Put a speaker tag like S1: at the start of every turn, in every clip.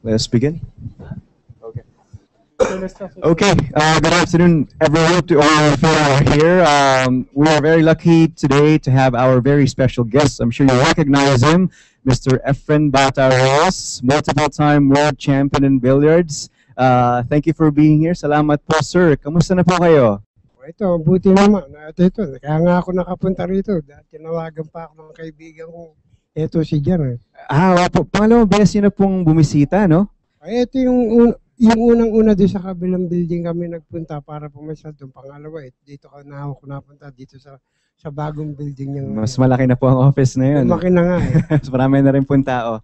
S1: Let's begin. Okay, good afternoon, everyone, to all of you who are here. We are very lucky today to have our very special guest. I'm sure you recognize him, Mr. Efren Bata-Reyes, multiple-time world champion in billiards. Thank you for being here. Salamat po, sir. Kamusta na po kayo?
S2: Ito, buti naman. At ito, kaya nga ako nakapunta rito. Dahil tinawagan pa ako ng kaibigan ko. Ito si Jan.
S1: Wapo. Pangalawang beses niyo na pong bumisita, no?
S2: Ay, ito yung unang-una doon sa kabilang building kami nagpunta para pumasyal doon. Pangalawa, dito na ako napunta dito sa bagong building niya.
S1: Mas malaki na po ang office na yun.
S2: Malaki na nga eh.
S1: Mas marami na rin pong tao.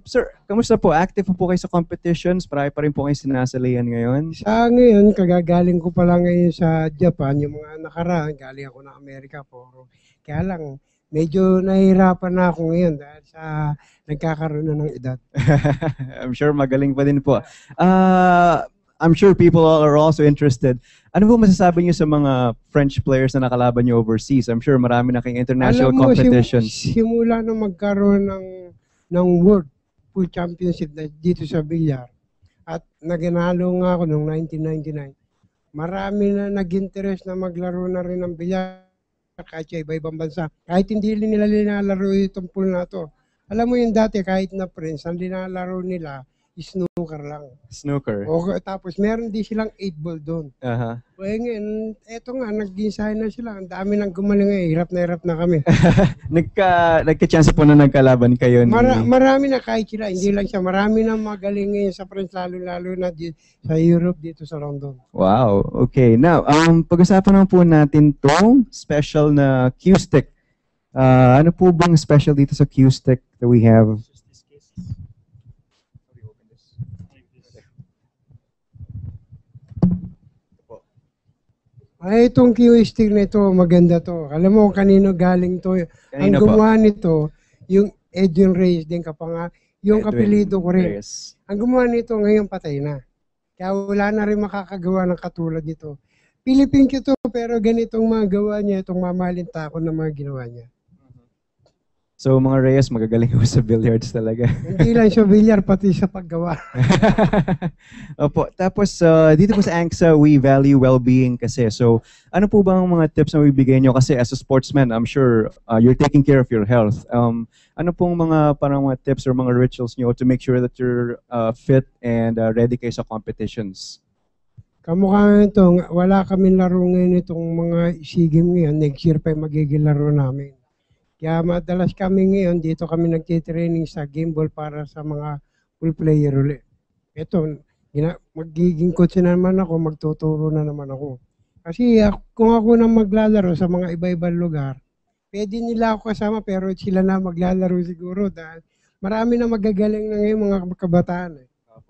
S1: Sir, kamusta po? Active po kayo sa competitions? Marami pa rin po kayo sinasalihan ngayon?
S2: Sa ngayon, kagagaling ko pala ngayon sa Japan. Yung mga nakaraan, galing ako ng Amerika po. Kaya lang, medyo nahihirapan na ako ngayon dahil sa nagkakaroon na ng edad.
S1: I'm sure magaling pa din po. I'm sure people are also interested. Ano po masasabi niyo sa mga French players na nakalaban niyo overseas? I'm sure marami na kayong international competitions.
S2: Simula na magkaroon ng World Pool Championship dito sa Villar at naganalo nga ako noong 1999. Marami na nag-interest na maglaro na rin ng Villar kahit sa iba-ibang bansa. Kahit hindi nila linalaro itong pool na to. Alam mo yung dati kahit na Prince, ang linalaro nila snooker lang.
S1: Snooker?
S2: Okay, tapos meron din silang 8-ball doon. Kaya ngayon, eto nga, nag-design na sila. Ang dami nang gumaling ngayon. Hirap na kami.
S1: Nagka-chance po na nagkalaban kayo?
S2: Marami na kahit sila. Hindi lang siya. Marami na magaling ngayon sa France, lalo na sa Europe, dito sa London.
S1: Wow. Okay. Now, pag-usapan naman po natin tong special na Q-Stick. Ano po bang special dito sa Q-Stick that we have?
S2: Ay, itong Q-Stick na ito, maganda to. Alam mo kanino galing to. Ang gumawa nito, yung Edwin Reyes din yung kapilido ko rin. Ang gumawa nito ngayon patay na. Kaya wala na rin makakagawa ng katulad nito. Philippine ito, pero ganitong mga gawa niya, itong mamahalin tako na mga ginawa niya.
S1: So mga Reyes, magagaling ko sa billiards talaga.
S2: Hindi lang sa billiard, pati sa paggawa.
S1: Opo. Tapos dito po sa ANCSA, we value well-being kasi. So ano po bang mga tips na bibigay nyo? Kasi as a sportsman, I'm sure you're taking care of your health. Ano pong mga parang mga tips or mga rituals nyo to make sure that you're fit and ready kayo sa competitions?
S2: Kamukha ito, wala kami laro ngayon itong mga SEA-Games ngayon. Next year pa magiging laro namin. Kaya madalas kami ngayon, dito kami nagtitraining sa game ball para sa mga full player ulit. Ito, magiging coach na naman ako, magtuturo na naman ako. Kasi kung ako na maglalaro sa mga iba-ibang lugar, pwede nila ako kasama pero sila na maglalaro siguro dahil marami na magagaling na ngayon mga kabataan.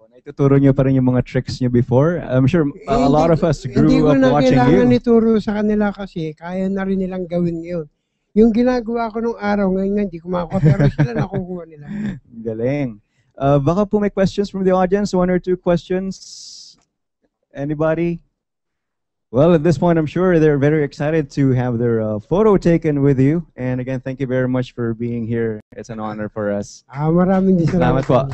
S1: Naituturo nyo pa rin yung mga tricks nyo before? I'm sure a lot of us grew up watching you.
S2: Hindi ko na kailangan ituro sa kanila kasi kaya na rin nilang gawin ngayon. Yung ginagawa ko nung araw, ngayon hindi ko makuha, pero sila nakukuha nila.
S1: Galing. Baka po may questions from the audience, 1 or 2 questions? Anybody? Well, at this point, I'm sure they're very excited to have their photo taken with you. And again, thank you very much for being here. It's an honor for us.
S2: Maraming salamat
S1: po.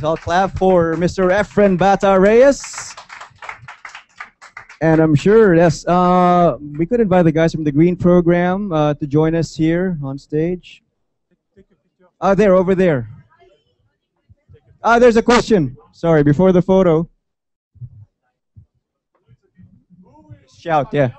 S1: So I'll clap for Mr. Efren Bata-Reyes. And I'm sure, yes, we could invite the guys from the Green Program to join us here on stage. There, over there. There's a question. Sorry, before the photo. Shout, yeah.